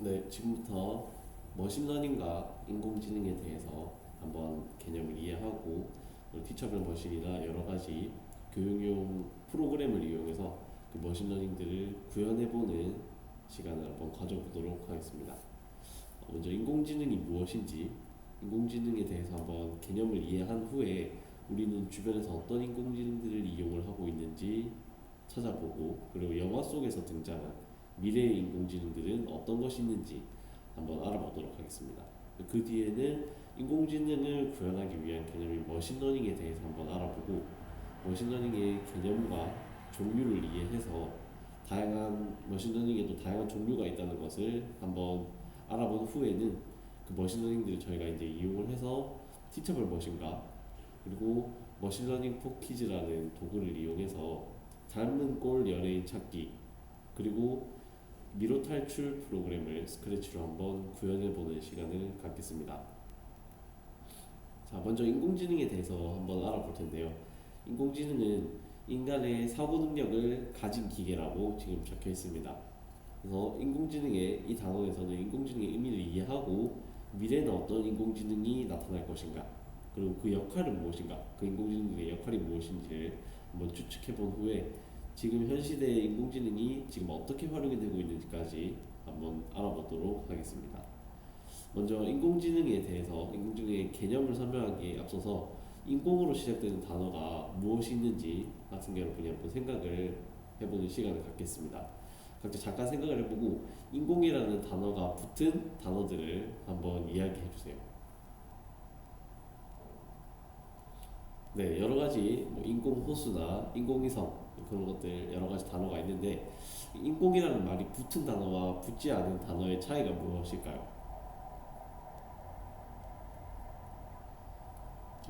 네, 지금부터 머신러닝과 인공지능에 대해서 한번 개념을 이해하고 티처블 머신이나 여러 가지 교육용 프로그램을 이용해서 그 머신러닝들을 구현해보는 시간을 한번 가져보도록 하겠습니다. 먼저 인공지능이 무엇인지, 인공지능에 대해서 한번 개념을 이해한 후에 우리는 주변에서 어떤 인공지능들을 이용을 하고 있는지 찾아보고, 그리고 영화 속에서 등장한 미래의 인공지능들은 어떤 것이 있는지 한번 알아보도록 하겠습니다. 그 뒤에는 인공지능을 구현하기 위한 개념인 머신러닝에 대해서 한번 알아보고, 머신러닝의 개념과 종류를 이해해서 다양한 머신러닝에도 다양한 종류가 있다는 것을 한번 알아본 후에는 그 머신러닝들을 저희가 이제 이용을 해서 티처블 머신과 그리고 머신러닝 포 키즈라는 도구를 이용해서 닮은 꼴 연예인 찾기 그리고 미로 탈출 프로그램을 스크래치로 한번 구현해보는 시간을 갖겠습니다. 자, 먼저 인공지능에 대해서 한번 알아볼 텐데요. 인공지능은 인간의 사고 능력을 가진 기계라고 지금 적혀 있습니다. 그래서 인공지능의 이 단원에서는 인공지능의 의미를 이해하고 미래는 어떤 인공지능이 나타날 것인가, 그리고 그 역할은 무엇인가, 그 인공지능의 역할이 무엇인지를 한번 추측해 본 후에 지금 현 시대의 인공지능이 지금 어떻게 활용이 되고 있는지까지 한번 알아보도록 하겠습니다. 먼저 인공지능에 대해서 인공지능의 개념을 설명하기에 앞서서 인공으로 시작되는 단어가 무엇이 있는지 같은 여러분이 한번 생각을 해보는 시간을 갖겠습니다. 각자 잠깐 생각을 해보고 인공이라는 단어가 붙은 단어들을 한번 이야기해 주세요. 네, 여러 가지 뭐 인공호수나 인공위성 그런 것들 여러 가지 단어가 있는데 인공이라는 말이 붙은 단어와 붙지 않은 단어의 차이가 무엇일까요?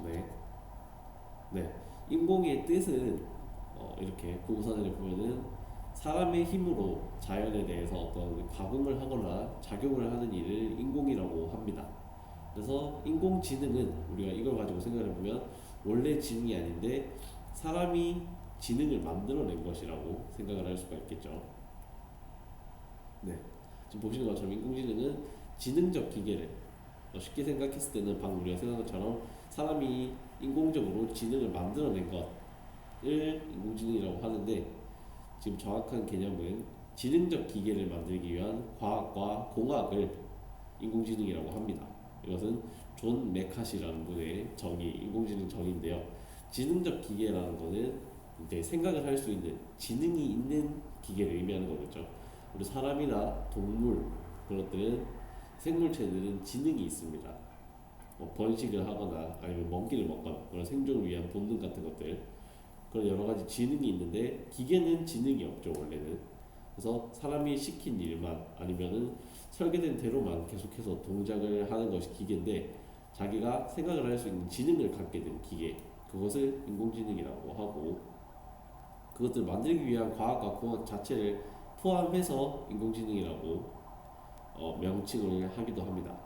네, 네, 인공의 뜻은 이렇게 구구사전에 보면은 사람의 힘으로 자연에 대해서 어떤 가공을 하거나 작용을 하는 일을 인공이라고 합니다. 그래서 인공지능은 우리가 이걸 가지고 생각해 보면 원래 지능이 아닌데 사람이 지능을 만들어낸 것이라고 생각을 할 수가 있겠죠. 네. 지금 보시는 것처럼 인공지능은 지능적 기계를 쉽게 생각했을 때는 방금 우리가 생각한 것처럼 사람이 인공적으로 지능을 만들어낸 것을 인공지능이라고 하는데 지금 정확한 개념은 지능적 기계를 만들기 위한 과학과 공학을 인공지능이라고 합니다. 이것은 존 메카시라는 분의 정의, 인공지능 정의인데요. 지능적 기계라는 것은 이제 생각을 할 수 있는 지능이 있는 기계를 의미하는 거겠죠. 우리 사람이나 동물 그런 것들은 생물체들은 지능이 있습니다. 뭐 번식을 하거나 아니면 먹이를 먹거나 그런 생존을 위한 본능 같은 것들 그런 여러 가지 지능이 있는데 기계는 지능이 없죠 원래는. 그래서 사람이 시킨 일만 아니면은 설계된 대로만 계속해서 동작을 하는 것이 기계인데 자기가 생각을 할 수 있는 지능을 갖게 된 기계 그것을 인공지능이라고 하고 그것들을 만들기 위한 과학과 공학 자체를 포함해서 인공지능이라고 명칭을 하기도 합니다.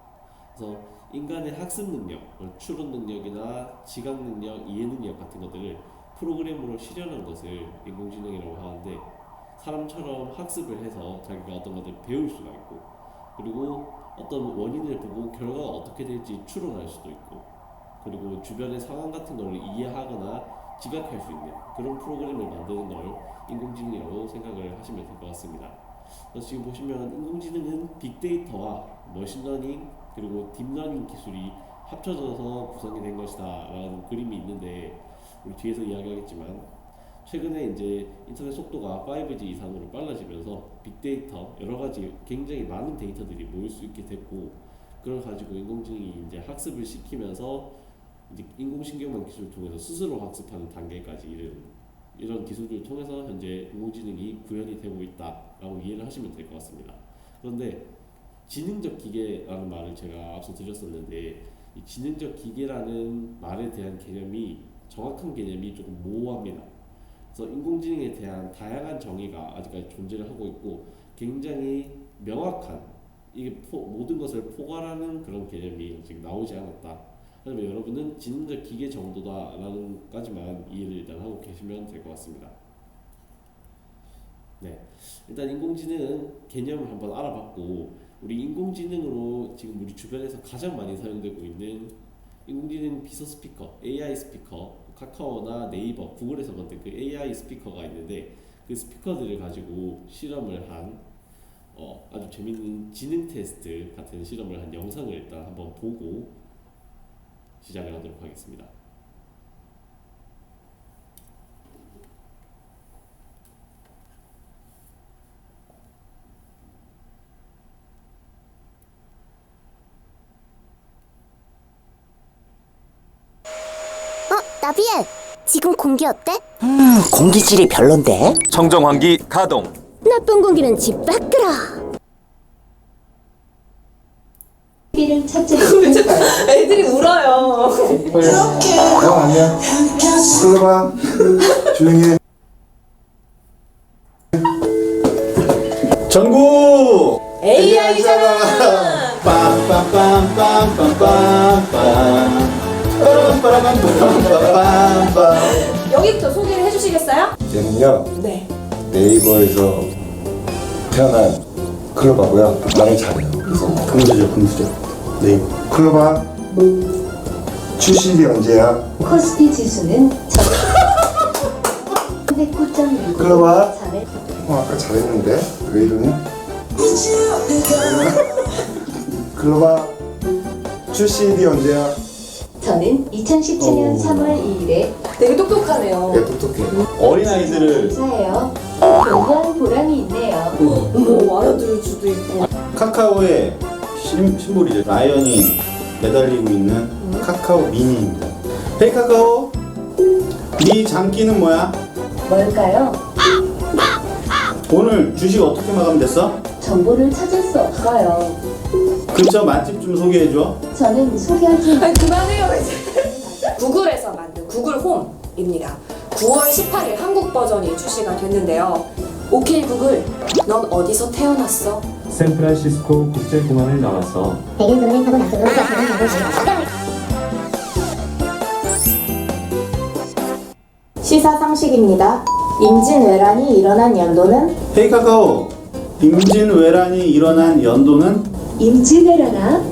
그래서 인간의 학습 능력, 추론 능력이나 지각 능력, 이해 능력 같은 것들을 프로그램으로 실현한 것을 인공지능이라고 하는데 사람처럼 학습을 해서 자기가 어떤 것들을 배울 수가 있고 그리고 어떤 원인을 보고 결과가 어떻게 될지 추론할 수도 있고 그리고 주변의 상황 같은 걸 이해하거나 지각할 수 있는 그런 프로그램을 만드는 걸 인공지능이라고 생각을 하시면 될 것 같습니다. 그래서 지금 보시면 인공지능은 빅데이터와 머신러닝 그리고 딥러닝 기술이 합쳐져서 구성이 된 것이다 라는 그림이 있는데 우리 뒤에서 이야기하겠지만 최근에 이제 인터넷 속도가 5G 이상으로 빨라지면서 빅데이터 여러 가지 굉장히 많은 데이터들이 모일 수 있게 됐고 그걸 가지고 인공지능이 이제 학습을 시키면서 이제 인공신경망 기술을 통해서 스스로 학습하는 단계까지 이른 이런 기술들을 통해서 현재 인공지능이 구현이 되고 있다라고 이해를 하시면 될 것 같습니다. 그런데 지능적 기계라는 말을 제가 앞서 드렸었는데 이 지능적 기계라는 말에 대한 개념이 정확한 개념이 조금 모호합니다. 그래서 인공지능에 대한 다양한 정의가 아직까지 존재를 하고 있고 굉장히 명확한 이게 모든 것을 포괄하는 그런 개념이 아직 나오지 않았다. 그러면 여러분은 지능적 기계 정도다라는 까지만 이해를 일단 하고 계시면 될 것 같습니다. 네, 일단 인공지능 개념을 한번 알아봤고 우리 인공지능으로 지금 우리 주변에서 가장 많이 사용되고 있는 인공지능 비서 스피커, AI 스피커, 카카오나 네이버, 구글에서 만든 그 AI 스피커가 있는데 그 스피커들을 가지고 실험을 한 아주 재밌는 지능 테스트 같은 실험을 한 영상을 일단 한번 보고 시작을 하도록 하겠습니다. 나비엘, 지금 공기 어때? 공기질이 별론데? 청정환기 가동. 나쁜 공기는 집 밖으로. 애들이 울어요. 아니야. 불러봐. 조용히 해. 전국! AI잖아. 여기부터 소개를 해주시겠어요? 얘는요, 네. 네이버에서 태어난 클로바고요. 말을 잘해요. 그래서 금수저. 네이버. 클로바, 출시일이 언제야? 코스피 지수는 909.6. 클로바. 아까 잘했는데 왜 이러니? 클로바, 출시일이 언제야? 저는 2017년 3월 2일에 되게 똑똑하네요. 야, 똑똑해. 어린아이들을 사예요. 굉장한 보람이 있네요. 어머, 알아들을 수도 있고. 카카오의 심볼이죠. 라이언이 매달리고 있는 카카오 미니입니다. 헤이 카카오, 네 장기는 뭐야? 뭘까요? 오늘 주식 어떻게 마감됐어? 정보를 찾을 수 없어요. 근처 맛집 좀 소개해줘. 저는 소개하지 아니, 그만해요, 이제. 구글에서 만든 구글 홈입니다. 9월 18일 한국 버전이 출시가 됐는데요. 오케이 구글, 넌 어디서 태어났어? 샌프란시스코 국제공항을 나와서 백일 동맹하고 나서도 대단하고 시사상식입니다. 임진왜란이 일어난 연도는 헤이 카카오, 임진왜란이 일어난 연도는? 임진왜란아?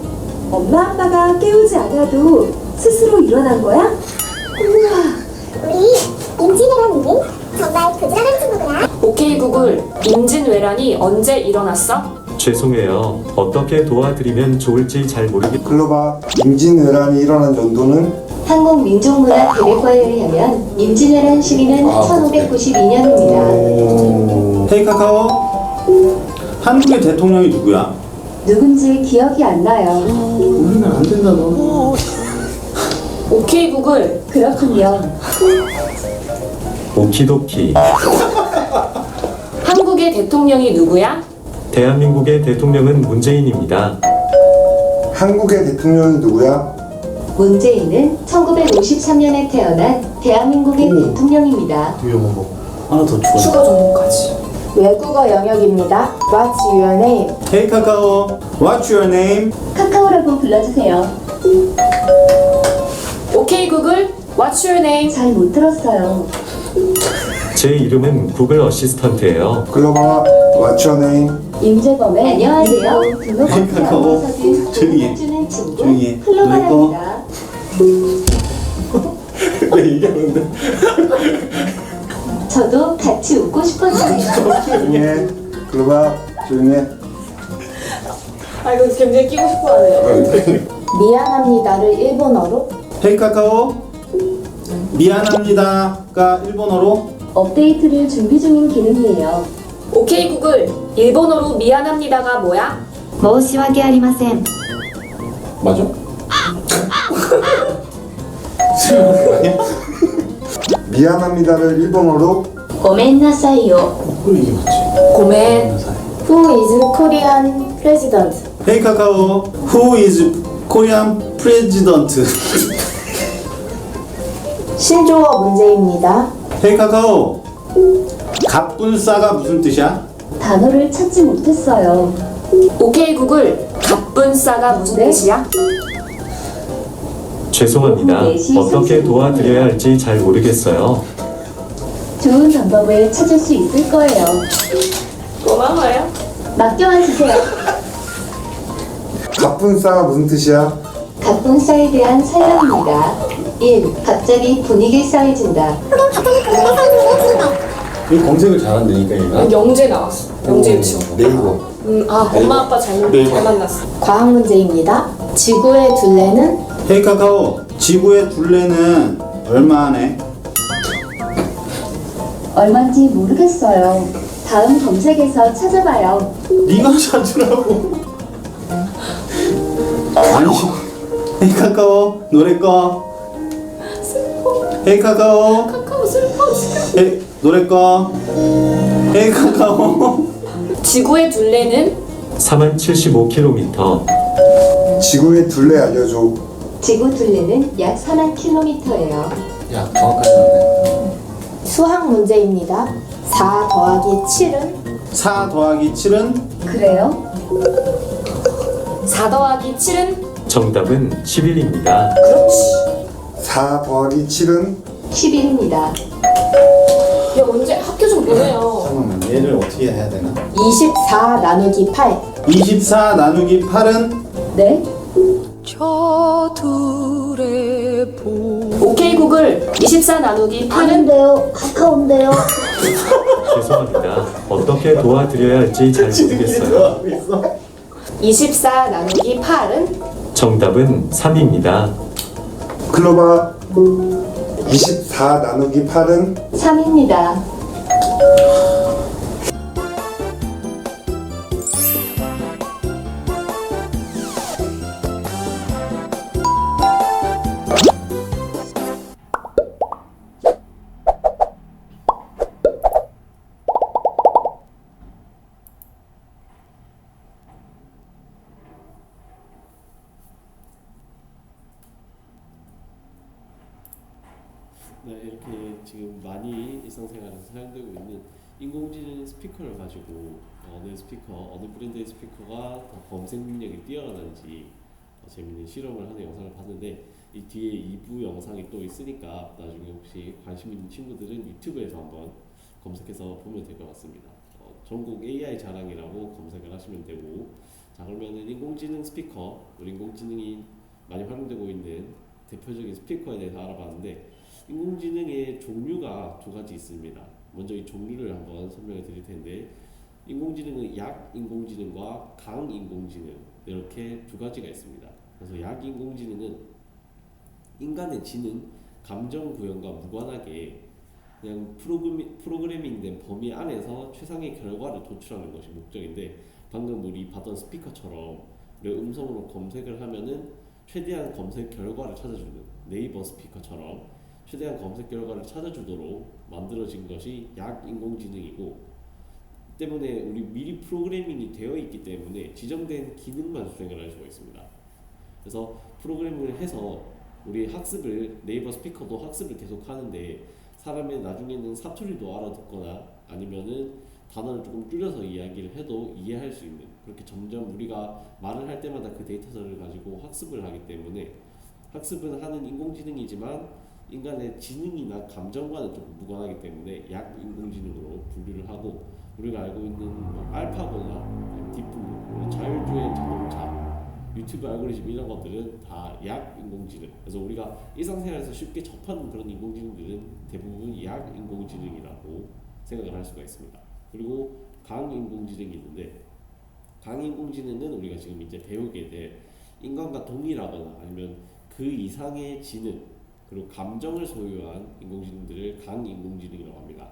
엄마 아빠가 깨우지 않아도 스스로 일어난 거야? 우와. 우리 임진왜란이니? 정말 부지런한 친구구나. 오케이 구글, 임진왜란이 언제 일어났어? 죄송해요. 어떻게 도와드리면 좋을지 잘 모르겠... 클로바, 임진왜란이 일어난 연도는? 한국민족문화대백과에 의하면 임진왜란 시기는 1592년입니다. 헤이 카카오, 한국의 대통령이 누구야? 누군지 기억이 안 나요. 우리는 안 된다 너. 오케이 구글, 그렇군요. 오키도키. 한국의 대통령이 누구야? 대한민국의 대통령은 문재인입니다. 한국의 대통령이 누구야? 문재인은 1953년에 태어난 대한민국의 대통령입니다. 하나 더 추가. 추가 정보까지. 외국어 영역입니다. What's your name? 헤이 카카오, what's your name? 카카오라고 불러주세요. 오케이 구글, what's your name? 잘 못 들었어요. 제 이름은 구글 어시스턴트예요. 클로바, what's your name? 임재범의 안녕하세요. 등록하지 카카오. 않고서도 조용히 해. 해주는 친구 조용히 해. 클로바랍니다. 왜 얘기하는데? 저도 같이 웃고 싶었어요. 조용히 해. 클로바, 조용히 해. 아 이거 굉장히 끼고 싶어하네요. 미안합니다를 일본어로 헤이 카카오, 미안합니다가 일본어로? 업데이트를 준비 중인 기능이에요. 오케이 구글, 일본어로 미안합니다가 뭐야? 申し訳ありません. 맞아? 미안합니다를 일본어로? ごめんなさいよ. 그래 이게 맞지. 고멘. Who is Korean president? 헤이 카카오, who is Korean president? 신조어 문제입니다. 헤이 카카오, 갑분싸가 무슨 뜻이야? 단어를 찾지 못했어요. 오케이 구글, 갑분싸가 무슨 네? 뜻이야? 죄송합니다. 어떻게 도와드려야 할지 잘 모르겠어요. 좋은 방법을 찾을 수 있을 거예요. 고마워요. 맡겨와 주세요. 갑분싸가 무슨 뜻이야? 갑분싸에 대한 설명입니다. 1. 갑자기 분위기 쌓여진다. 이 검색을 잘한다니까 얘가. 영재 나왔어. 영재 유치원. 네이버. 엄마 아빠 잘 만났어. 과학 문제입니다. 지구의 둘레는 헤이 카카오, 지구의 둘레는 얼마네? 얼마인지 모르겠어요. 다음 검색에서 찾아봐요. 네가 찾으라고. 아니, 헤이 카카오 노래 꺼. 헤이 카카오. 카카오 슬퍼 지금. 헤이 노래 꺼. 헤이 카카오. 지구의 둘레는 4075km. 지구의 둘레 알려줘. 지구 둘레는 약 4만 킬로미터예요. 야, 정확하지 않네. 수학 문제입니다. 4 더하기 7은 4 더하기 7은 그래요? 4 더하기 7은 정답은 11입니다. 그렇지. 4 더하기 7은 10일입니다. 야 언제 학교 좀 보내요. 잠깐만, 얘를 어떻게 해야 되나? 24 나누기 8. 24 나누기 8은 네? 오케이 구글 24 나누기 8은 아닌데요. 가까운데요. 죄송합니다. 어떻게 도와드려야 할지 잘 모르겠어요. 24 나누기 8은 정답은 3입니다. 클로바 24 나누기 8은 3입니다. 네, 이렇게 지금 많이 일상생활에서 사용되고 있는 인공지능 스피커를 가지고 어느 스피커, 어느 브랜드의 스피커가 더 검색 능력이 뛰어나는지 재밌는 실험을 하는 영상을 봤는데 이 뒤에 2부 영상이 또 있으니까 나중에 혹시 관심 있는 친구들은 유튜브에서 한번 검색해서 보면 될 것 같습니다. 전국 AI 자랑이라고 검색을 하시면 되고, 자 그러면은 인공지능 스피커, 우리 인공지능이 많이 활용되고 있는 대표적인 스피커에 대해서 알아봤는데 인공지능의 종류가 두 가지 있습니다. 먼저 이 종류를 한번 설명해 드릴 텐데 인공지능은 약인공지능과 강인공지능 이렇게 두 가지가 있습니다. 그래서 약인공지능은 인간의 지능, 감정 구현과 무관하게 그냥 프로그래밍된 범위 안에서 최상의 결과를 도출하는 것이 목적인데 방금 우리 봤던 스피커처럼 우리 음성으로 검색을 하면은 최대한 검색 결과를 찾아주는 네이버 스피커처럼 최대한 검색 결과를 찾아주도록 만들어진 것이 약인공지능이고, 때문에 우리 미리 프로그래밍이 되어 있기 때문에 지정된 기능만 수행을 할 수가 있습니다. 그래서 프로그래밍을 해서 우리 학습을 네이버 스피커도 학습을 계속 하는데 사람이 나중에는 사투리도 알아듣거나 아니면은 단어를 조금 줄여서 이야기를 해도 이해할 수 있는, 그렇게 점점 우리가 말을 할 때마다 그 데이터를 가지고 학습을 하기 때문에 학습은 하는 인공지능이지만 인간의 지능이나 감정과는 조금 무관하기 때문에 약인공지능으로 분류를 하고, 우리가 알고 있는 뭐 알파고나 딥블루, 자율주행 자동차, 유튜브 알고리즘 이런 것들은 다 약인공지능. 그래서 우리가 일상생활에서 쉽게 접하는 그런 인공지능들은 대부분 약인공지능이라고 생각을 할 수가 있습니다. 그리고 강인공지능이 있는데 강인공지능은 우리가 지금 이제 배우게 될 인간과 동일하거나 아니면 그 이상의 지능 그리고 감정을 소유한 인공지능들을 강인공지능이라고 합니다.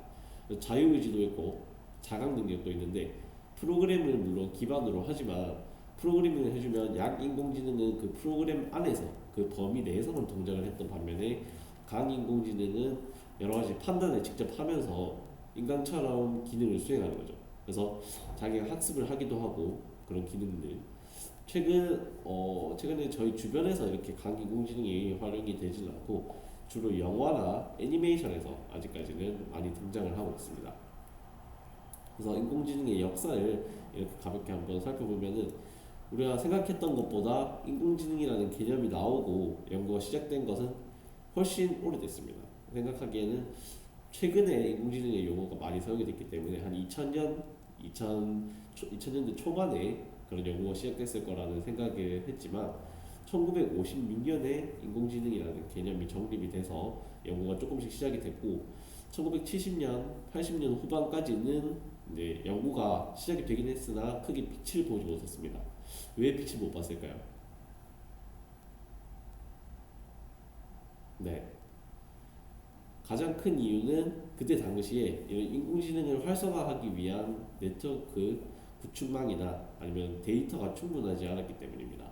자유의지도 있고 자각 능력도 있는데 프로그램을 물론 기반으로 하지만 프로그래밍을 해주면 약인공지능은 그 프로그램 안에서 그 범위 내에서만 동작을 했던 반면에 강인공지능은 여러 가지 판단을 직접 하면서 인간처럼 기능을 수행하는 거죠. 그래서 자기가 학습을 하기도 하고 그런 기능들. 최근에 저희 주변에서 이렇게 강인공지능이 활용이 되지는 않고 주로 영화나 애니메이션에서 아직까지는 많이 등장을 하고 있습니다. 그래서 인공지능의 역사를 이렇게 가볍게 한번 살펴보면은 우리가 생각했던 것보다 인공지능이라는 개념이 나오고 연구가 시작된 것은 훨씬 오래됐습니다. 생각하기에는 최근에 인공지능의 용어가 많이 사용이 됐기 때문에 한 2000년대 초반에 그런 연구가 시작됐을 거라는 생각을 했지만 1956년에 인공지능이라는 개념이 정립이 돼서 연구가 조금씩 시작이 됐고 1970년, 80년 후반까지는 이제 연구가 시작이 되긴 했으나 크게 빛을 보지 못했습니다. 왜 빛을 못 봤을까요? 네. 가장 큰 이유는 그때 당시에 이런 인공지능을 활성화하기 위한 네트워크 구축망이나 아니면 데이터가 충분하지 않았기 때문입니다.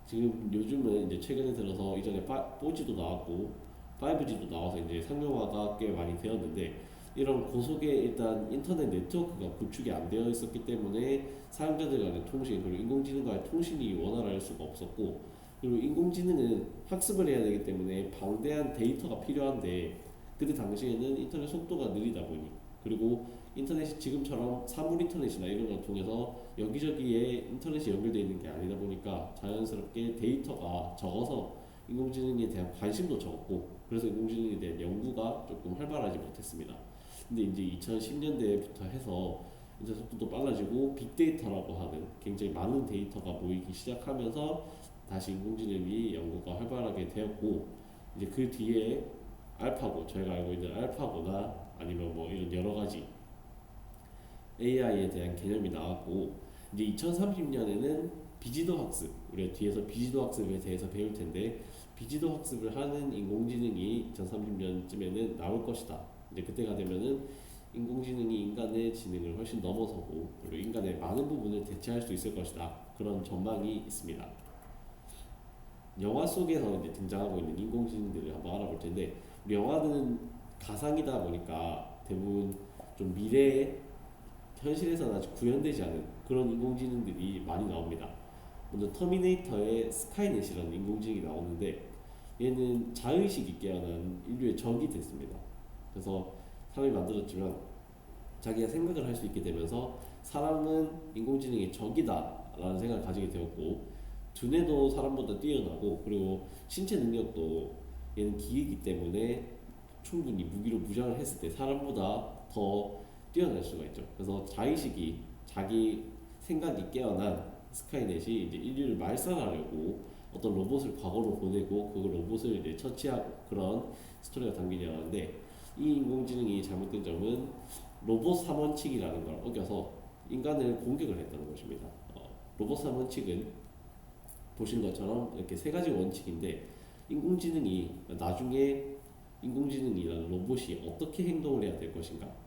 지금 요즘은 이제 최근에 들어서 이전에 4G도 나왔고 5G도 나와서 이제 상용화가 꽤 많이 되었는데 이런 고속의 일단 인터넷 네트워크가 구축이 안 되어 있었기 때문에 사용자들 간의 통신 그리고 인공지능과의 통신이 원활할 수가 없었고 그리고 인공지능은 학습을 해야 되기 때문에 방대한 데이터가 필요한데 그때 당시에는 인터넷 속도가 느리다 보니 그리고 인터넷이 지금처럼 사물 인터넷이나 이런 걸 통해서 여기저기에 인터넷이 연결되어 있는 게 아니다 보니까 자연스럽게 데이터가 적어서 인공지능에 대한 관심도 적었고 그래서 인공지능에 대한 연구가 조금 활발하지 못했습니다. 근데 이제 2010년대부터 해서 인터넷 속도도 빨라지고 빅데이터라고 하는 굉장히 많은 데이터가 모이기 시작하면서 다시 인공지능이 연구가 활발하게 되었고 이제 그 뒤에 알파고 저희가 알고 있는 알파고나 아니면 뭐 이런 여러 가지 AI에 대한 개념이 나왔고 이제 2030년에는 비지도 학습 우리가 뒤에서 비지도 학습에 대해서 배울 텐데 비지도 학습을 하는 인공지능이 2030년쯤에는 나올 것이다. 이제 그때가 되면은 인공지능이 인간의 지능을 훨씬 넘어서고 그리고 인간의 많은 부분을 대체할 수 있을 것이다. 그런 전망이 있습니다. 영화 속에서 이제 등장하고 있는 인공지능들을 한번 알아볼 텐데 우리 영화는 가상이다 보니까 대부분 좀 미래에 현실에서는 아직 구현되지 않은 그런 인공지능들이 많이 나옵니다. 먼저 터미네이터의 스카이넷이라는 인공지능이 나오는데 얘는 자의식이 깨어난 인류의 적이 됐습니다. 그래서 사람이 만들었지만 자기가 생각을 할 수 있게 되면서 사람은 인공지능의 적이다 라는 생각을 가지게 되었고 두뇌도 사람보다 뛰어나고 그리고 신체 능력도 얘는 기계이기 때문에 충분히 무기로 무장을 했을 때 사람보다 더 뛰어날 수가 있죠. 그래서 자의식이 자기 생각이 깨어난 스카이넷이 이제 인류를 말살하려고 어떤 로봇을 과거로 보내고 그 로봇을 이제 처치하고 그런 스토리가 담긴 영화인데 이 인공지능이 잘못된 점은 로봇 3원칙이라는 걸 어겨서 인간을 공격을 했다는 것입니다. 로봇 3원칙은 보신 것처럼 이렇게 세 가지 원칙인데 인공지능이 나중에 인공지능이라는 로봇이 어떻게 행동을 해야 될 것인가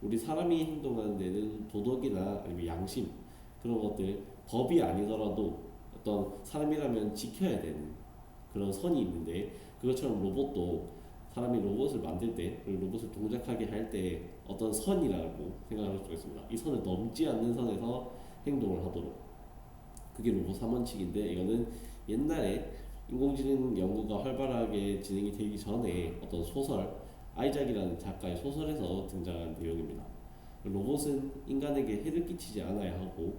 우리 사람이 행동하는 데는 도덕이나 아니면 양심 그런 것들 법이 아니더라도 어떤 사람이라면 지켜야 되는 그런 선이 있는데 그것처럼 로봇도 사람이 로봇을 만들 때 로봇을 동작하게 할 때 어떤 선이라고 생각할 수가 있습니다. 이 선을 넘지 않는 선에서 행동을 하도록 그게 로봇 3원칙인데 이거는 옛날에 인공지능 연구가 활발하게 진행이 되기 전에 어떤 소설 아이작이라는 작가의 소설에서 등장한 내용입니다. 로봇은 인간에게 해를 끼치지 않아야 하고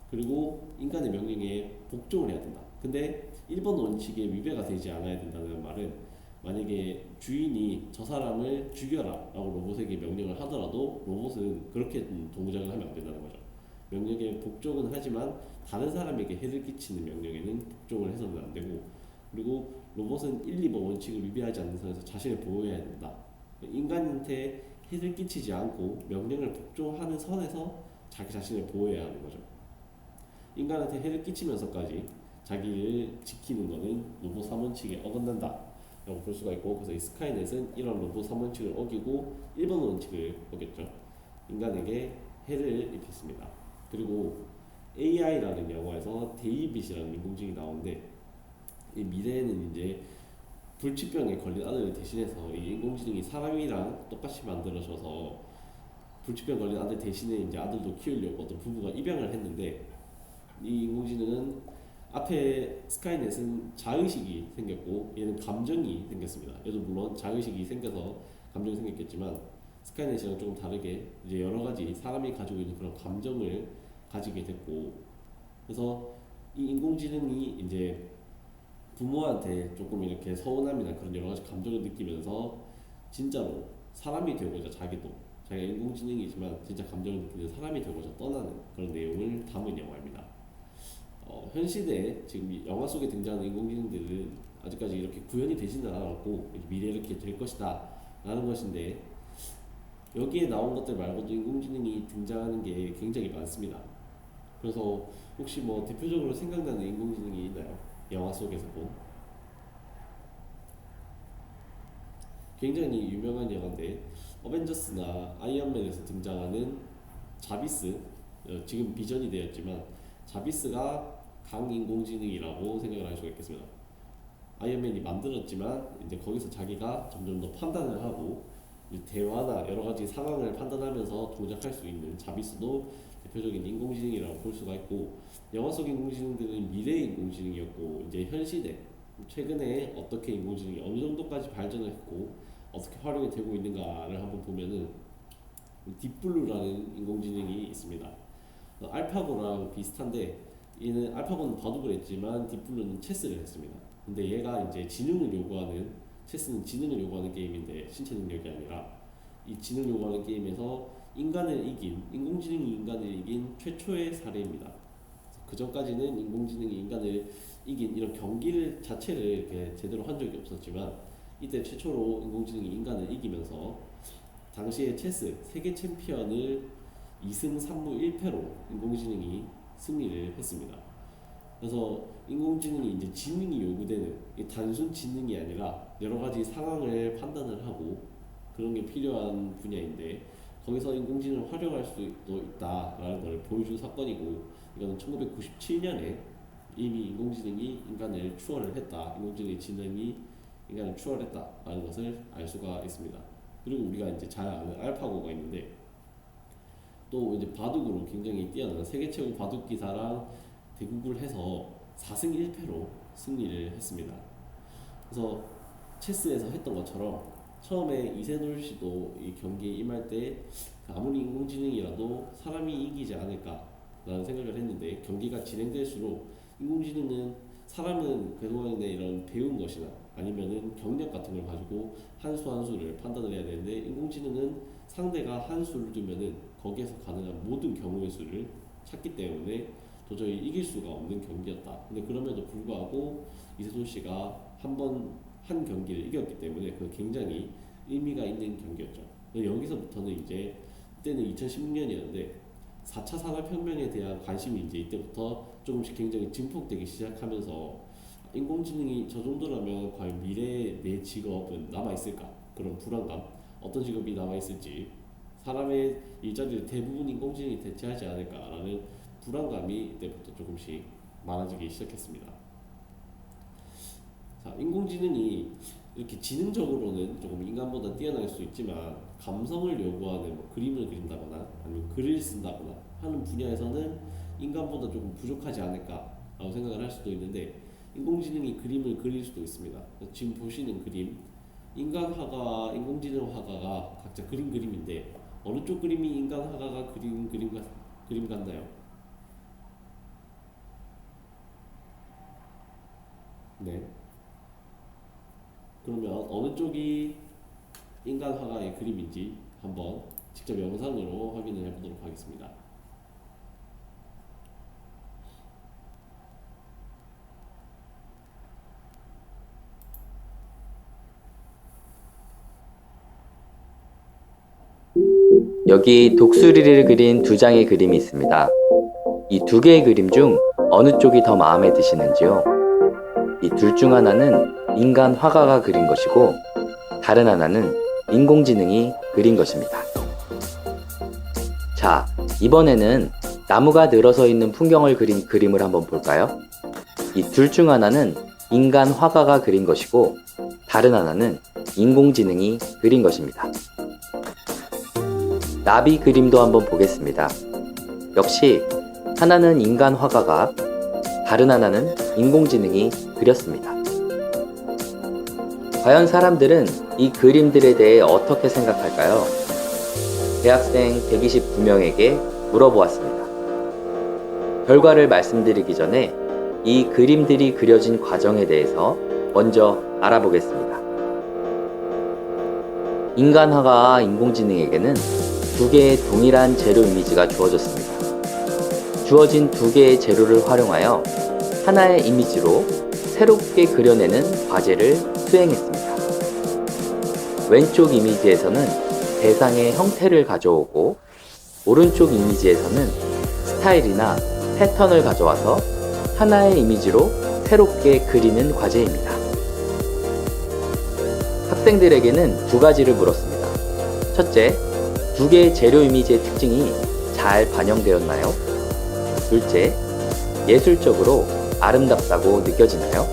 그리고 인간의 명령에 복종을 해야 된다. 근데 1번 원칙에 위배가 되지 않아야 된다는 말은 만약에 주인이 저 사람을 죽여라 라고 로봇에게 명령을 하더라도 로봇은 그렇게 동작을 하면 안 된다는 거죠. 명령에 복종은 하지만 다른 사람에게 해를 끼치는 명령에는 복종을 해서는 안 되고 그리고 로봇은 1, 2번 원칙을 위배하지 않는 선에서 자신을 보호해야 된다. 인간한테 해를 끼치지 않고 명령을 복종하는 선에서 자기 자신을 보호해야 하는 거죠. 인간한테 해를 끼치면서까지 자기를 지키는 것은 로봇 3원칙에 어긋난다 라고 볼 수가 있고 그래서 이 스카이넷은 이런 로봇 3원칙을 어기고 1번 원칙을 어겼죠. 인간에게 해를 입혔습니다. 그리고 AI라는 영화에서 데이빗이라는 인공지능이 나오는데 이 미래에는 이제 불치병에 걸린 아들을 대신해서 이 인공지능이 사람이랑 똑같이 만들어져서 불치병 걸린 아들 대신에 이제 아들도 키우려고 어떤 부부가 입양을 했는데 이 인공지능은 앞에 스카이넷은 자의식이 생겼고 얘는 감정이 생겼습니다. 얘도 물론 자의식이 생겨서 감정이 생겼겠지만 스카이넷이랑 조금 다르게 이제 여러 가지 사람이 가지고 있는 그런 감정을 가지게 됐고 그래서 이 인공지능이 이제 부모한테 조금 이렇게 서운함이나 그런 여러 가지 감정을 느끼면서 진짜로 사람이 되고자 자기도 자기가 인공지능이지만 진짜 감정을 느끼는 사람이 되고자 떠나는 그런 내용을 담은 영화입니다. 현 시대에 지금 이 영화 속에 등장하는 인공지능들은 아직까지 이렇게 구현이 되지는 않았고 미래에 이렇게 될 것이다 라는 것인데, 여기에 나온 것들 말고도 인공지능이 등장하는 게 굉장히 많습니다. 그래서 혹시 뭐 대표적으로 생각나는 인공지능이 있나요? 영화 속에서 본 굉장히 유명한 영화인데, 어벤져스나 아이언맨에서 등장하는 자비스, 지금 비전이 되었지만 자비스가 강인공지능이라고 생각을 할 수가 있겠습니다. 아이언맨이 만들었지만 이제 거기서 자기가 점점 더 판단을 하고 대화나 여러 가지 상황을 판단하면서 동작할 수 있는 자비스도 대표적인 인공지능이라고 볼 수가 있고, 영화 속 인공지능들은 미래의 인공지능이었고, 이제 현 시대 최근에 어떻게 인공지능이 어느 정도까지 발전을 했고 어떻게 활용이 되고 있는가를 한번 보면은 딥블루라는 인공지능이 있습니다. 알파고랑 비슷한데, 얘는 알파고는 바둑을 했지만 딥블루는 체스를 했습니다. 근데 얘가 이제 지능을 요구하는, 체스는 지능을 요구하는 게임인데 신체 능력이 아니라 이 지능을 요구하는 게임에서 인간을 이긴, 인공지능이 인간을 이긴 최초의 사례입니다. 그 전까지는 인공지능이 인간을 이긴 이런 경기를 자체를 이렇게 제대로 한 적이 없었지만, 이때 최초로 인공지능이 인간을 이기면서 당시의 체스 세계 챔피언을 2승 3무 1패로 인공지능이 승리를 했습니다. 그래서 인공지능이 이제 지능이 요구되는, 단순 지능이 아니라 여러 가지 상황을 판단을 하고 그런 게 필요한 분야인데, 거기서 인공지능을 활용할 수도 있다라는 걸 보여준 사건이고, 이거는 1997년에 이미 인공지능이 인간을 추월을 했다, 인공지능의 지능이 인간을 추월했다라는 것을 알 수가 있습니다. 그리고 우리가 이제 잘 아는 알파고가 있는데, 또 이제 바둑으로 굉장히 뛰어난 세계 최고 바둑 기사랑 대국을 해서 4승 1패로 승리를 했습니다. 그래서 체스에서 했던 것처럼 처음에 이세돌 씨도 이 경기에 임할 때 아무리 인공지능이라도 사람이 이기지 않을까라는 생각을 했는데, 경기가 진행될수록 인공지능은, 사람은 그동안에 이런 배운 것이나 아니면은 경력 같은 걸 가지고 한 수 한 수를 판단을 해야 되는데, 인공지능은 상대가 한 수를 두면은 거기에서 가능한 모든 경우의 수를 찾기 때문에 도저히 이길 수가 없는 경기였다. 근데 그럼에도 불구하고 이세돌 씨가 한 경기를 이겼기 때문에 그 굉장히 의미가 있는 경기였죠. 여기서부터는 이제, 그때는 2016년이었는데 4차 산업혁명에 대한 관심이 이제 이때부터 조금씩 굉장히 증폭되기 시작하면서, 인공지능이 저 정도라면 과연 미래의 내 직업은 남아있을까? 그런 불안감, 어떤 직업이 남아있을지, 사람의 일자리를 대부분 인공지능이 대체하지 않을까라는 불안감이 이때부터 조금씩 많아지기 시작했습니다. 자, 인공지능이 이렇게 지능적으로는 조금 인간보다 뛰어날 수 있지만, 감성을 요구하는 뭐 그림을 그린다거나 아니면 글을 쓴다거나 하는 분야에서는 인간보다 조금 부족하지 않을까라고 생각을 할 수도 있는데, 인공지능이 그림을 그릴 수도 있습니다. 지금 보시는 그림, 인간 화가와 인공지능 화가가 각자 그린 그림인데, 어느 쪽 그림이 인간 화가가 그린 그림 같나요? 네. 그러면 어느 쪽이 인간 화가의 그림인지 한번 직접 영상으로 확인을 해보도록 하겠습니다. 여기 독수리를 그린 두 장의 그림이 있습니다. 이 두 개의 그림 중 어느 쪽이 더 마음에 드시는지요? 이 둘 중 하나는 인간 화가가 그린 것이고, 다른 하나는 인공지능이 그린 것입니다. 자, 이번에는 나무가 늘어서 있는 풍경을 그린 그림을 한번 볼까요? 이 둘 중 하나는 인간 화가가 그린 것이고, 다른 하나는 인공지능이 그린 것입니다. 나비 그림도 한번 보겠습니다. 역시 하나는 인간 화가가, 다른 하나는 인공지능이 그렸습니다. 과연 사람들은 이 그림들에 대해 어떻게 생각할까요? 대학생 129명에게 물어보았습니다. 결과를 말씀드리기 전에 이 그림들이 그려진 과정에 대해서 먼저 알아보겠습니다. 인간 화가와 인공지능에게는 두 개의 동일한 재료 이미지가 주어졌습니다. 주어진 두 개의 재료를 활용하여 하나의 이미지로 새롭게 그려내는 과제를 수행했습니다. 왼쪽 이미지에서는 대상의 형태를 가져오고 오른쪽 이미지에서는 스타일이나 패턴을 가져와서 하나의 이미지로 새롭게 그리는 과제입니다. 학생들에게는 두 가지를 물었습니다. 첫째, 두 개의 재료 이미지의 특징이 잘 반영되었나요? 둘째, 예술적으로 아름답다고 느껴지나요?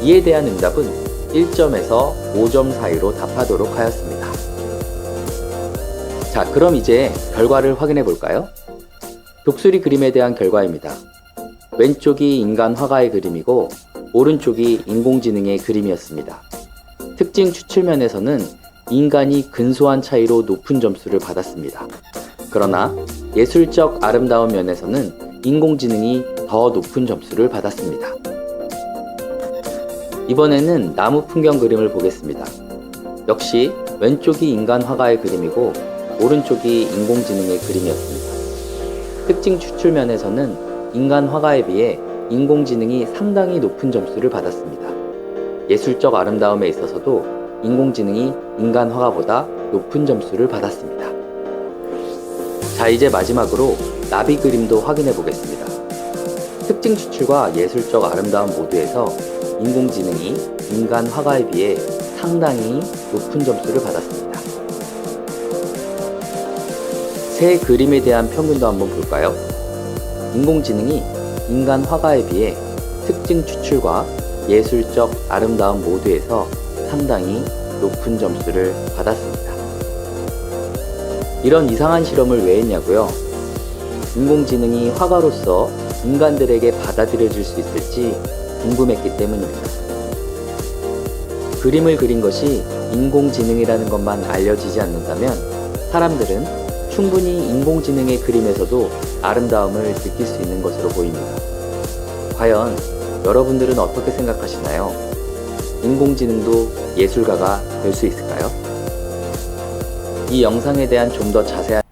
이에 대한 응답은 1점에서 5점 사이로 답하도록 하였습니다. 자, 그럼 이제 결과를 확인해 볼까요? 독수리 그림에 대한 결과입니다. 왼쪽이 인간 화가의 그림이고 오른쪽이 인공지능의 그림이었습니다. 특징 추출면에서는 인간이 근소한 차이로 높은 점수를 받았습니다. 그러나 예술적 아름다운 면에서는 인공지능이 더 높은 점수를 받았습니다. 이번에는 나무 풍경 그림을 보겠습니다. 역시 왼쪽이 인간 화가의 그림이고 오른쪽이 인공지능의 그림이었습니다. 특징 추출면에서는 인간 화가에 비해 인공지능이 상당히 높은 점수를 받았습니다. 예술적 아름다움에 있어서도 인공지능이 인간 화가보다 높은 점수를 받았습니다. 자, 이제 마지막으로 나비 그림도 확인해 보겠습니다. 특징 추출과 예술적 아름다움 모두에서 인공지능이 인간 화가에 비해 상당히 높은 점수를 받았습니다. 세 그림에 대한 평균도 한번 볼까요? 인공지능이 인간 화가에 비해 특징 추출과 예술적 아름다움 모두에서 상당히 높은 점수를 받았습니다. 이런 이상한 실험을 왜 했냐고요? 인공지능이 화가로서 인간들에게 받아들여질 수 있을지 궁금했기 때문입니다. 그림을 그린 것이 인공지능이라는 것만 알려지지 않는다면 사람들은 충분히 인공지능의 그림에서도 아름다움을 느낄 수 있는 것으로 보입니다. 과연 여러분들은 어떻게 생각하시나요? 인공지능도 예술가가 될 수 있을까요? 이 영상에 대한 좀 더 자세한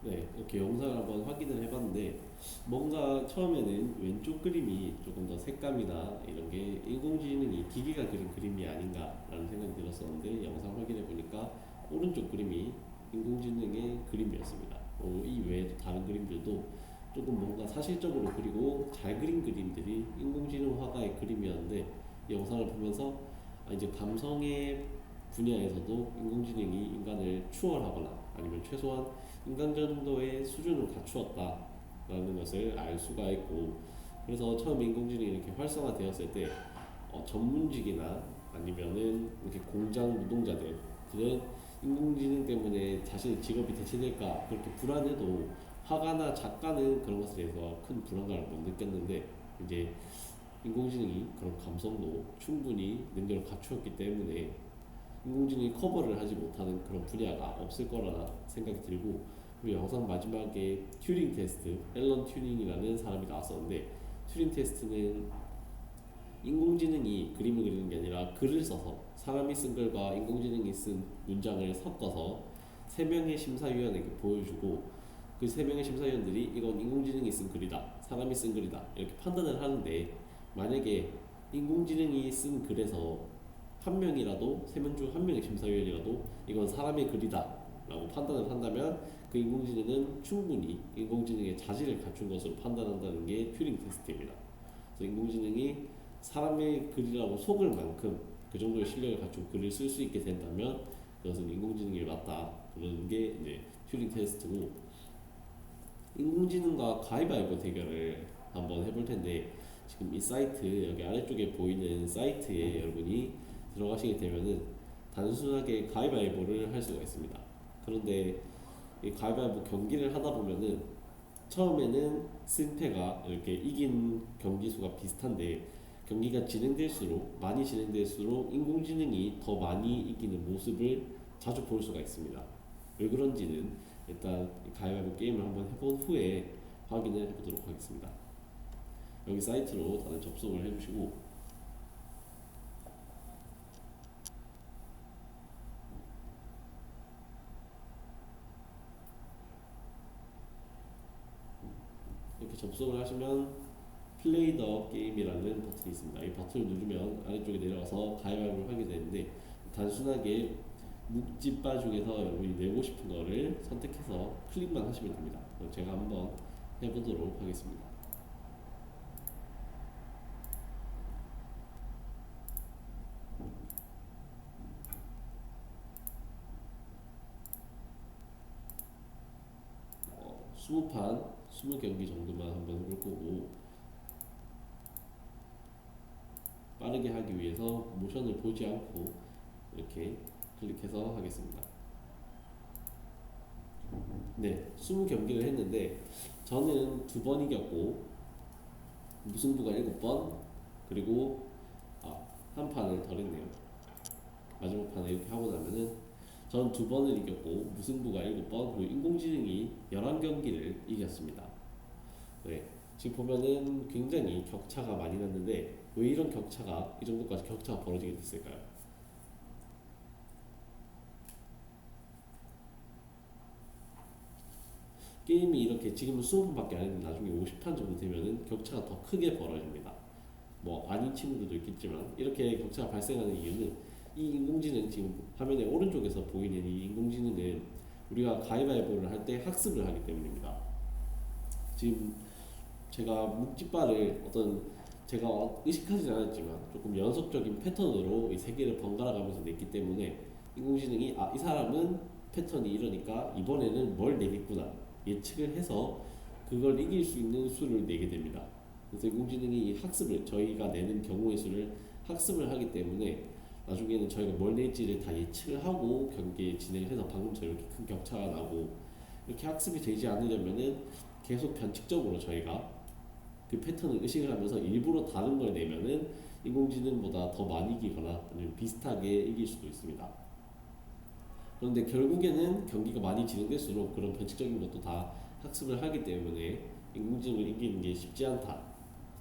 네, 이렇게 영상을 한번 확인을 해봤는데 뭔가 처음에는 왼쪽 그림이 조금 더 색감이나 이런 게 인공지능이 기계가 그린 그림이 아닌가라는 생각이 들었었는데 영상 확인해 보니까 오른쪽 그림이 인공지능의 그림이었습니다. 이 외에도 다른 그림들도 조금 뭔가 사실적으로 그리고 잘 그린 그림들이 인공지능 화가의 그림이었는데 이 영상을 보면서 이제 감성의 분야에서도 인공지능이 인간을 추월하거나 아니면 최소한 인간 정도의 수준을 갖추었다라는 것을 알 수가 있고, 그래서 처음 인공지능이 이렇게 활성화되었을 때 전문직이나 아니면은 이렇게 공장 노동자들 그런 인공지능 때문에 자신의 직업이 대체될까 그렇게 불안해도 화가나 작가는 그런 것에 대해서 큰 불안감을 못 느꼈는데 이제 인공지능이 그런 감성도 충분히 능력을 갖추었기 때문에 인공지능이 커버를 하지 못하는 그런 분야가 없을 거라 생각이 들고, 그리고 영상 마지막에 튜링 테스트, 앨런 튜링이라는 사람이 나왔었는데 튜링 테스트는 인공지능이 그림을 그리는 게 아니라 글을 써서 사람이 쓴 글과 인공지능이 쓴 문장을 섞어서 3명의 심사위원에게 보여주고 그 3명의 심사위원들이 이건 인공지능이 쓴 글이다, 사람이 쓴 글이다 이렇게 판단을 하는데, 만약에 인공지능이 쓴 글에서 한 명이라도 3명 중 1명의 심사위원이라도 이건 사람의 글이다 라고 판단을 한다면 그 인공지능은 충분히 인공지능의 자질을 갖춘 것으로 판단한다는 게 튜링 테스트입니다. 그래서 인공지능이 사람의 글이라고 속을 만큼 그 정도의 실력을 갖춘 글을 쓸 수 있게 된다면 그것은 인공지능이 맞다, 그런 게 이제 튜링 테스트고, 인공지능과 가위바위보 대결을 한번 해볼 텐데 지금 이 사이트 여기 아래쪽에 보이는 사이트에 여러분이 들어가시게 되면은 단순하게 가위바위보를 할 수가 있습니다. 그런데 이 가위바위보 경기를 하다 보면은 처음에는 승패가 이렇게 이긴 경기 수가 비슷한데 경기가 진행될수록 많이 진행될수록 인공지능이 더 많이 이기는 모습을 자주 볼 수가 있습니다. 왜 그런지는 일단 가위바위보 게임을 한번 해본 후에 확인을 해보도록 하겠습니다. 여기 사이트로 다들 접속을 해주시고 이렇게 접속을 하시면 플레이 더 게임이라는 버튼이 있습니다. 이 버튼을 누르면 아래쪽에 내려가서 가위바위보를 하게 되는데 단순하게 묵찌빠 중에서 여러분이 내고 싶은 거를 선택해서 클릭만 하시면 됩니다. 그럼 제가 한번 해보도록 하겠습니다. 어, 20판, 20경기 정도만 한번 해볼 거고, 빠르게 하기 위해서 모션을 보지 않고 이렇게 클릭해서 하겠습니다. 네, 20경기를 했는데 저는 2번 이겼고 무승부가 7번, 그리고 한 판을 덜 했네요. 마지막 판에 이렇게 하고 나면은 저는 2번을 이겼고 무승부가 7번, 그리고 인공지능이 11경기를 이겼습니다. 네, 지금 보면은 굉장히 격차가 많이 났는데 왜 이런 격차가, 이 정도까지 격차가 벌어지게 됐을까요? 게임이 이렇게 지금은 20판밖에 안 했는데 나중에 50판 정도 되면은 격차가 더 크게 벌어집니다. 뭐 아닌 친구들도 있겠지만 이렇게 격차가 발생하는 이유는 이 인공지능, 지금 화면의 오른쪽에서 보이는 이 인공지능은 우리가 가위바위보를 할 때 학습을 하기 때문입니다. 지금 제가 묵찌빠를 제가 의식하지 않았지만 조금 연속적인 패턴으로 이 세 개를 번갈아 가면서 냈기 때문에 인공지능이 이 사람은 패턴이 이러니까 이번에는 뭘 내겠구나 예측을 해서 그걸 이길 수 있는 수를 내게 됩니다. 그래서 인공지능이 이 학습을, 저희가 내는 경우의 수를 학습을 하기 때문에 나중에는 저희가 뭘 낼지를 다 예측을 하고 경기에 진행을 해서 방금처럼 이렇게 큰 격차가 나고, 이렇게 학습이 되지 않으려면은 계속 변칙적으로 저희가 그 패턴을 의식을 하면서 일부러 다른 걸 내면은 인공지능보다 더 많이 이기거나 아니면 비슷하게 이길 수도 있습니다. 그런데 결국에는 경기가 많이 진행될수록 그런 변칙적인 것도 다 학습을 하기 때문에 인공지능을 이기는 게 쉽지 않다.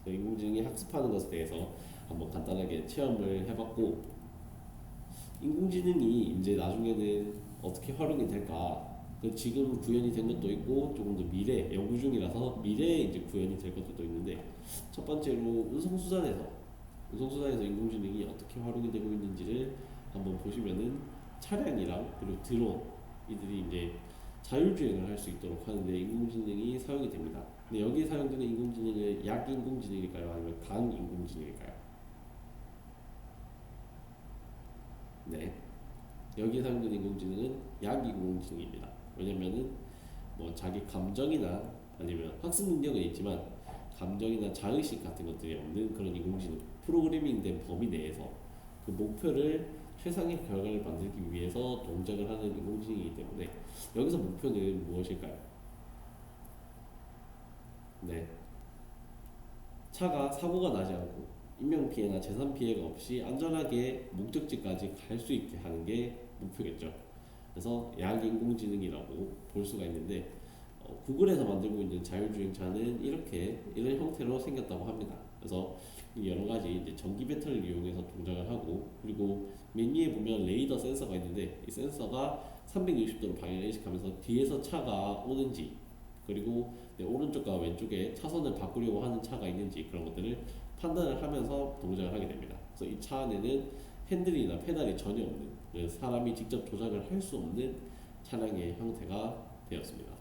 인공지능이 학습하는 것에 대해서 한번 간단하게 체험을 해봤고, 인공지능이 이제 나중에는 어떻게 활용이 될까? 지금 구현이 된 것도 있고 조금 더 미래 연구 중이라서 미래에 이제 구현이 될 것도 있는데, 첫 번째로 운송수단에서 인공지능이 어떻게 활용이 되고 있는지를 한번 보시면은 차량이랑 그리고 드론, 이들이 이제 자율주행을 할 수 있도록 하는데 인공지능이 사용이 됩니다. 근데 여기에 사용되는 인공지능은 약인공지능일까요? 아니면 강인공지능일까요? 네, 여기에 사용되는 인공지능은 약인공지능입니다. 왜냐면은 뭐 자기 감정이나 아니면 학습 능력은 있지만 감정이나 자의식 같은 것들이 없는 그런 인공지능, 프로그래밍된 범위 내에서 그 목표를 최상의 결과를 만들기 위해서 동작을 하는 인공지능이기 때문에 여기서 목표는 무엇일까요? 네, 차가 사고가 나지 않고 인명피해나 재산피해가 없이 안전하게 목적지까지 갈 수 있게 하는 게 목표겠죠. 그래서 약인공지능이라고 볼 수가 있는데, 구글에서 만들고 있는 자율주행차는 이런 형태로 생겼다고 합니다. 그래서 여러 가지 이제 전기 배터리를 이용해서 동작을 하고, 그리고 맨 위에 보면 레이더 센서가 있는데 이 센서가 360도로 방향을 인식하면서 뒤에서 차가 오는지, 그리고 내 오른쪽과 왼쪽에 차선을 바꾸려고 하는 차가 있는지 그런 것들을 판단을 하면서 동작을 하게 됩니다. 그래서 이 차 안에는 핸들이나 페달이 전혀 없는, 그래서 사람이 직접 조작을 할 수 없는 차량의 형태가 되었습니다.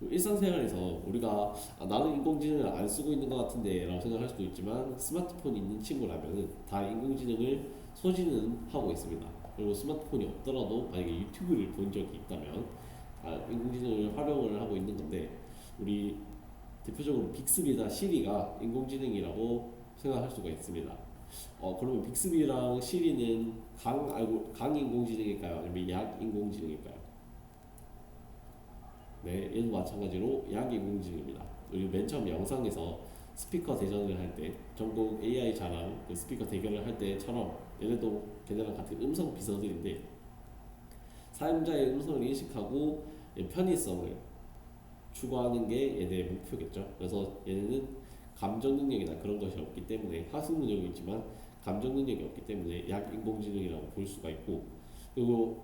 일상생활에서 우리가 나는 인공지능을 안 쓰고 있는 것 같은데 라고 생각할 수도 있지만, 스마트폰이 있는 친구라면 다 인공지능을 소지는 하고 있습니다. 그리고 스마트폰이 없더라도 만약에 유튜브를 본 적이 있다면 다 인공지능을 활용을 하고 있는 건데, 우리 대표적으로 빅스비나 시리가 인공지능이라고 생각할 수가 있습니다. 그러면 빅스비랑 시리는 강 인공지능일까요? 아니면 약 인공지능일까요? 네, 얘도 마찬가지로 약 인공지능입니다. 우리 맨 처음 영상에서 스피커 대전을 할 때, 전국 AI 자랑 그 스피커 대결을 할 때처럼 얘네도 걔네랑 같은 음성 비서들인데, 사용자의 음성을 인식하고 편의성을 추구하는 게 얘네의 목표겠죠. 그래서 얘네는 감정 능력이나 그런 것이 없기 때문에, 학습 능력이 있지만 감정 능력이 없기 때문에 약 인공지능이라고 볼 수가 있고, 그리고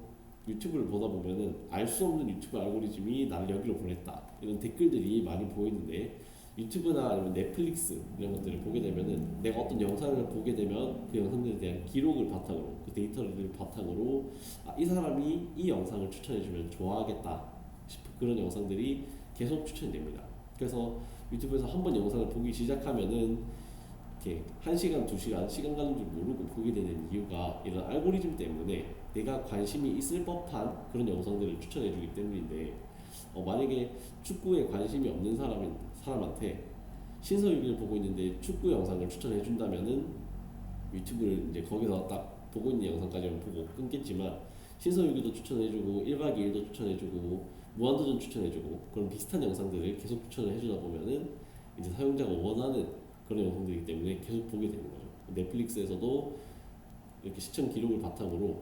유튜브를 보다 보면은 알 수 없는 유튜브 알고리즘이 나를 여기로 보냈다 이런 댓글들이 많이 보이는데, 유튜브나 아니면 넷플릭스 이런 것들을 보게 되면은 내가 어떤 영상을 보게 되면 그 영상들에 대한 기록을 바탕으로, 그 데이터를 바탕으로 이 사람이 이 영상을 추천해주면 좋아하겠다 싶은 그런 영상들이 계속 추천이 됩니다. 그래서 유튜브에서 한번 영상을 보기 시작하면은 이렇게 1시간, 2시간 시간 가는 줄 모르고 보게 되는 이유가 이런 알고리즘 때문에 내가 관심이 있을 법한 그런 영상들을 추천해주기 때문인데, 만약에 축구에 관심이 없는 사람한테 신서유기를 보고 있는데 축구 영상을 추천해준다면은 유튜브를 이제 거기서 딱 보고 있는 영상까지만 보고 끊겠지만, 신서유기도 추천해주고 1박 2일도 추천해주고 무한도전 추천해주고 그런 비슷한 영상들을 계속 추천을 해주다 보면은 이제 사용자가 원하는 그런 영상들이기 때문에 계속 보게 되는 거죠. 넷플릭스에서도 이렇게 시청 기록을 바탕으로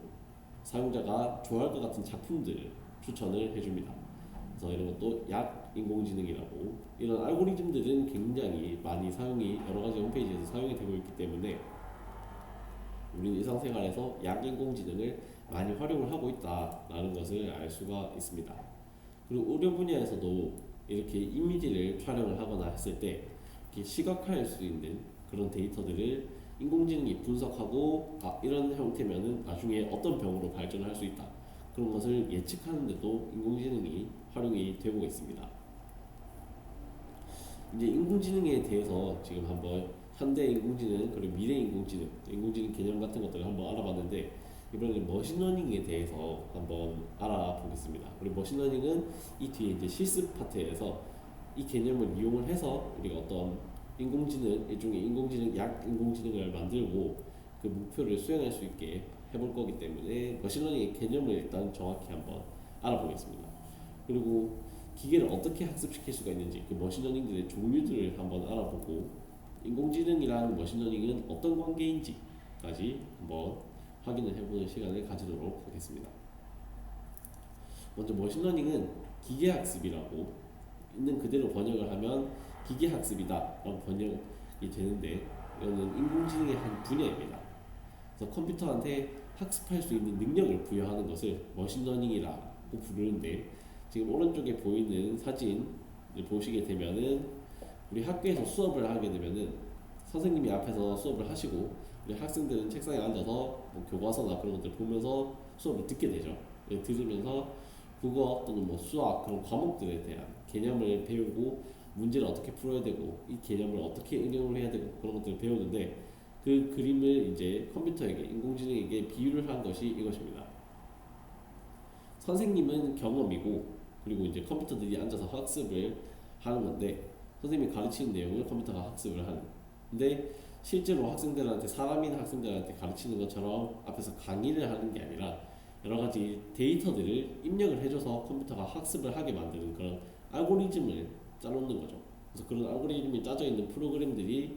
사용자가 좋아할 것 같은 작품들을 추천을 해줍니다. 그래서 이런 것도 약 인공지능이라고, 이런 알고리즘들은 굉장히 많이 사용이 여러 가지 홈페이지에서 사용이 되고 있기 때문에 우리는 일상생활에서 약 인공지능을 많이 활용을 하고 있다라는 것을 알 수가 있습니다. 그리고 의료 분야에서도 이렇게 이미지를 촬영을 하거나 했을 때 이렇게 시각화할 수 있는 그런 데이터들을 인공지능이 분석하고 이런 형태면은 나중에 어떤 병으로 발전할 수 있다, 그런 것을 예측하는 데도 인공지능이 활용이 되고 있습니다. 이제 인공지능에 대해서 지금 한번 현대 인공지능 그리고 미래 인공지능 개념 같은 것들을 한번 알아봤는데, 이번에는 머신러닝에 대해서 한번 알아보겠습니다. 그리고 머신러닝은 이 뒤에 이제 실습 파트에서 이 개념을 이용을 해서 우리가 어떤 일종의 약 인공지능을 만들고 그 목표를 수행할 수 있게 해볼 거기 때문에 머신러닝의 개념을 일단 정확히 한번 알아보겠습니다. 그리고 기계를 어떻게 학습시킬 수가 있는지, 그 머신러닝들의 종류들을 한번 알아보고, 인공지능이랑 머신러닝은 어떤 관계인지까지 한번 확인을 해보는 시간을 가지도록 하겠습니다. 먼저 머신러닝은 기계학습이라고 있는 그대로 번역을 하면 기계학습이다 라고 번역이 되는데, 이거는 인공지능의 한 분야입니다. 그래서 컴퓨터한테 학습할 수 있는 능력을 부여하는 것을 머신러닝이라고 부르는데, 지금 오른쪽에 보이는 사진을 보시게 되면은 우리 학교에서 수업을 하게 되면은 선생님이 앞에서 수업을 하시고 우리 학생들은 책상에 앉아서 뭐 교과서나 그런 것들 보면서 수업을 듣게 되죠. 들으면서 국어 또는 뭐 수학 그런 과목들에 대한 개념을 배우고 문제를 어떻게 풀어야 되고 이 개념을 어떻게 응용을 해야 되고 그런 것들을 배우는데, 그 그림을 이제 컴퓨터에게, 인공지능에게 비유를 한 것이 이것입니다. 선생님은 경험이고, 그리고 이제 컴퓨터들이 앉아서 학습을 하는 건데, 선생님이 가르치는 내용을 컴퓨터가 학습을 하는. 근데 실제로 사람인 학생들한테 가르치는 것처럼 앞에서 강의를 하는 게 아니라 여러 가지 데이터들을 입력을 해줘서 컴퓨터가 학습을 하게 만드는 그런 알고리즘을 짜놓는 거죠. 그래서 그런 알고리즘이 짜져 있는 프로그램들이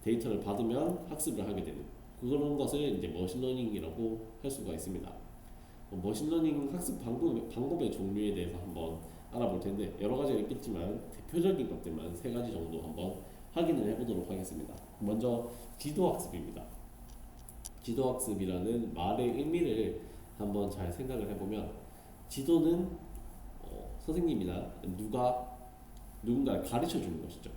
데이터를 받으면 학습을 하게 되는 그런 것을 이제 머신러닝이라고 할 수가 있습니다. 머신러닝 학습 방법의 종류에 대해서 한번 알아볼 텐데, 여러 가지가 있겠지만 대표적인 것들만 3가지 정도 한번 확인을 해보도록 하겠습니다. 먼저 지도학습입니다. 지도학습이라는 말의 의미를 한번 잘 생각을 해보면, 지도는 선생님이나 누군가를 가르쳐 주는 것이죠.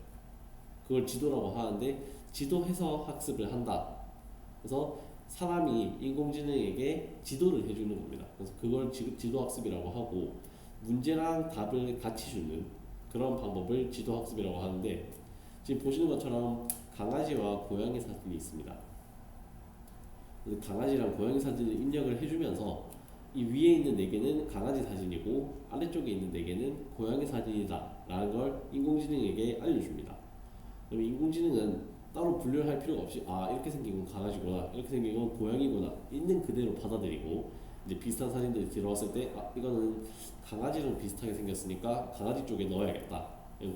그걸 지도라고 하는데, 지도해서 학습을 한다. 그래서 사람이 인공지능에게 지도를 해주는 겁니다. 그래서 그걸 지도학습이라고 하고, 문제랑 답을 같이 주는 그런 방법을 지도학습이라고 하는데, 지금 보시는 것처럼 강아지와 고양이 사진이 있습니다. 강아지랑 고양이 사진을 입력을 해주면서 이 위에 있는 4개는 강아지 사진이고 아래쪽에 있는 4개는 고양이 사진이다 라는 걸 인공지능에게 알려줍니다. 그럼 인공지능은 따로 분류를 할 필요가 없이 이렇게 생긴 건 강아지구나, 이렇게 생긴 건 고양이구나 있는 그대로 받아들이고, 이제 비슷한 사진들이 들어왔을 때 이거는 강아지랑 비슷하게 생겼으니까 강아지 쪽에 넣어야겠다,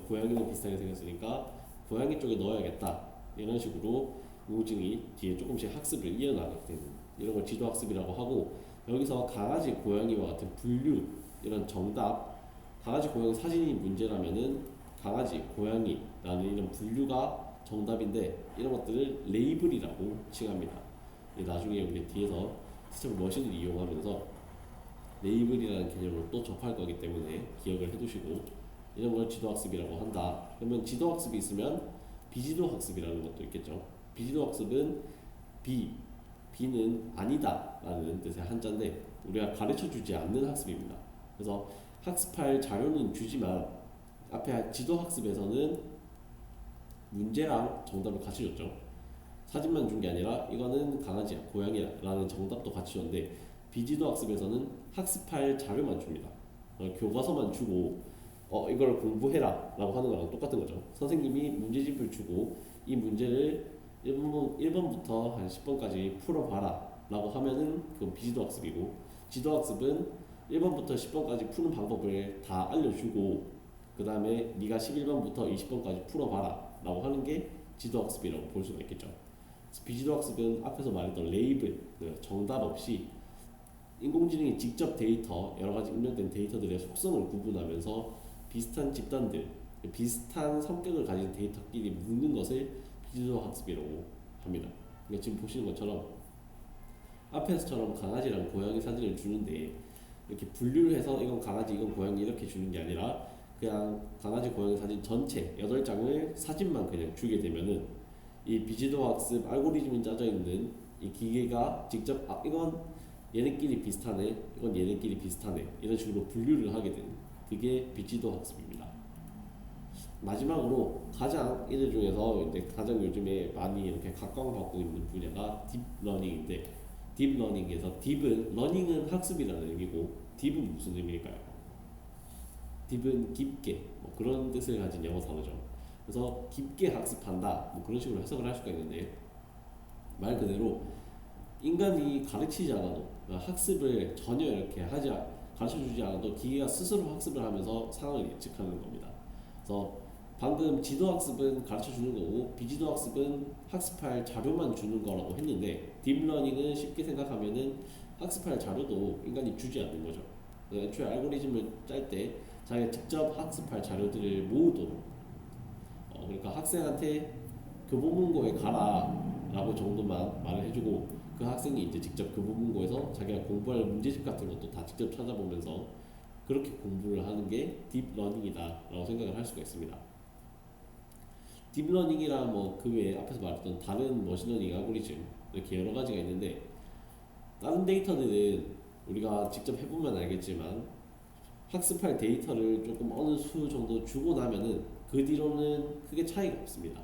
고양이랑 비슷하게 생겼으니까 고양이 쪽에 넣어야겠다, 이런 식으로 인공지능이 뒤에 조금씩 학습을 이어나가게 되는 이런 걸 지도학습이라고 하고, 여기서 강아지, 고양이와 같은 분류, 이런 정답, 강아지, 고양이 사진이 문제라면은 강아지, 고양이라는 이런 분류가 정답인데, 이런 것들을 레이블이라고 칭합니다. 나중에 우리 뒤에서 시스템 머신을 이용하면서 레이블이라는 개념을 또 접할 거기 때문에 기억을 해두시고 이런 걸 지도학습이라고 한다. 그러면 지도학습이 있으면 비지도학습이라는 것도 있겠죠. 비지도학습은 B는 아니다 라는 뜻의 한자인데 우리가 가르쳐주지 않는 학습입니다. 그래서 학습할 자료는 주지만 앞에 지도학습에서는 문제랑 정답을 같이 줬죠. 사진만 준 게 아니라 이거는 강아지야, 고양이야 라는 정답도 같이 줬는데 비지도학습에서는 학습할 자료만 줍니다. 교과서만 주고 이걸 공부해라 라고 하는 거랑 똑같은 거죠. 선생님이 문제집을 주고 이 문제를 1번부터 한 10번까지 풀어봐라 라고 하면은 그건 비지도학습이고, 지도학습은 1번부터 10번까지 푸는 방법을 다 알려주고 그 다음에 네가 11번부터 20번까지 풀어봐라 라고 하는 게 지도학습이라고 볼 수가 있겠죠. 비지도학습은 앞에서 말했던 레이블, 정답 없이 인공지능이 직접 데이터, 여러가지 입력된 데이터들의 속성을 구분하면서 비슷한 집단들, 비슷한 성격을 가진 데이터끼리 묶는 것을 비지도학습이라고 합니다. 그러니까 지금 보시는 것처럼 앞에서처럼 강아지랑 고양이 사진을 주는데 이렇게 분류를 해서 이건 강아지, 이건 고양이 이렇게 주는 게 아니라 그냥 강아지, 고양이 사진 전체 8장을 사진만 그냥 주게 되면은 이 비지도학습 알고리즘이 짜져 있는 이 기계가 직접 이건 얘네끼리 비슷하네, 이건 얘네끼리 비슷하네 이런 식으로 분류를 하게 되는 그게 비지도학습입니다. 마지막으로 가장 이들 중에서 이제 가장 요즘에 많이 이렇게 각광받고 있는 분야가 딥러닝인데, 딥러닝에서 딥은 러닝은 학습이라는 의미고 딥은 무슨 의미일까요? 딥은 깊게 그런 뜻을 가진 영어 단어죠. 그래서 깊게 학습한다 그런 식으로 해석을 할 수가 있는데, 말 그대로 인간이 가르치지 않아도 학습을 전혀 이렇게 가르쳐주지 않아도 기계가 스스로 학습을 하면서 상황을 예측하는 겁니다. 그래서 방금 지도학습은 가르쳐주는 거고 비지도학습은 학습할 자료만 주는 거라고 했는데, 딥러닝은 쉽게 생각하면은 학습할 자료도 인간이 주지 않는 거죠. 애초에 알고리즘을 짤 때 자기가 직접 학습할 자료들을 모으도록 그러니까 학생한테 교보문고에 가라 라고 정도만 말을 해주고 그 학생이 이제 직접 교보문고에서 자기가 공부할 문제집 같은 것도 다 직접 찾아보면서 그렇게 공부를 하는 게 딥러닝이다 라고 생각을 할 수가 있습니다. 딥러닝이랑 그 외에 앞에서 말했던 다른 머신러닝 알고리즘 이렇게 여러 가지가 있는데, 다른 데이터들은 우리가 직접 해보면 알겠지만 학습할 데이터를 조금 어느 수 정도 주고 나면은 그 뒤로는 크게 차이가 없습니다.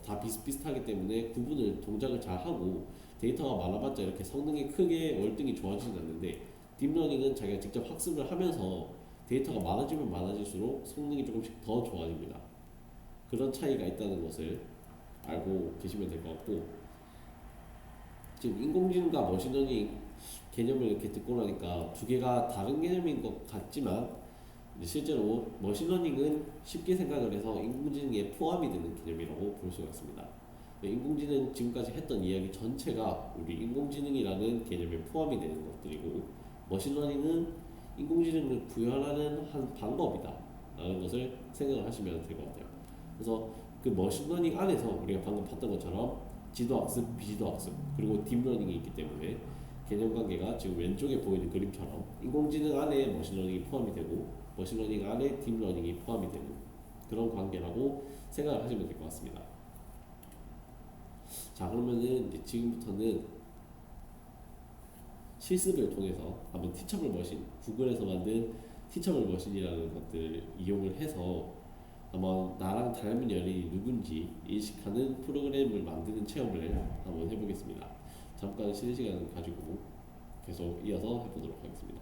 다 비슷비슷하기 때문에 구분을 동작을 잘 하고 데이터가 많아봤자 이렇게 성능이 크게 월등히 좋아지진 않는데, 딥러닝은 자기가 직접 학습을 하면서 데이터가 많아지면 많아질수록 성능이 조금씩 더 좋아집니다. 그런 차이가 있다는 것을 알고 계시면 될 것 같고, 지금 인공지능과 머신러닝 개념을 이렇게 듣고 나니까 두 개가 다른 개념인 것 같지만 실제로 머신러닝은 쉽게 생각을 해서 인공지능에 포함이 되는 개념이라고 볼 수가 있습니다. 인공지능 지금까지 했던 이야기 전체가 우리 인공지능이라는 개념에 포함이 되는 것들이고, 머신러닝은 인공지능을 구현하는 한 방법이다 라는 것을 생각을 하시면 될 것 같아요. 그래서 그 머신러닝 안에서 우리가 방금 봤던 것처럼 지도학습, 비지도학습 그리고 딥러닝이 있기 때문에 개념관계가 지금 왼쪽에 보이는 그림처럼 인공지능 안에 머신러닝이 포함이 되고 머신러닝 안에 딥러닝이 포함이 되는 그런 관계라고 생각을 하시면 될 것 같습니다. 자, 그러면은 이제 지금부터는 실습을 통해서 한번 티처블 머신, 구글에서 만든 티처블 머신이라는 것들을 이용을 해서 한번 나랑 닮은 연인이 누군지 인식하는 프로그램을 만드는 체험을 한번 해보겠습니다. 잠깐 쉬는 시간 가지고 계속 이어서 해보도록 하겠습니다.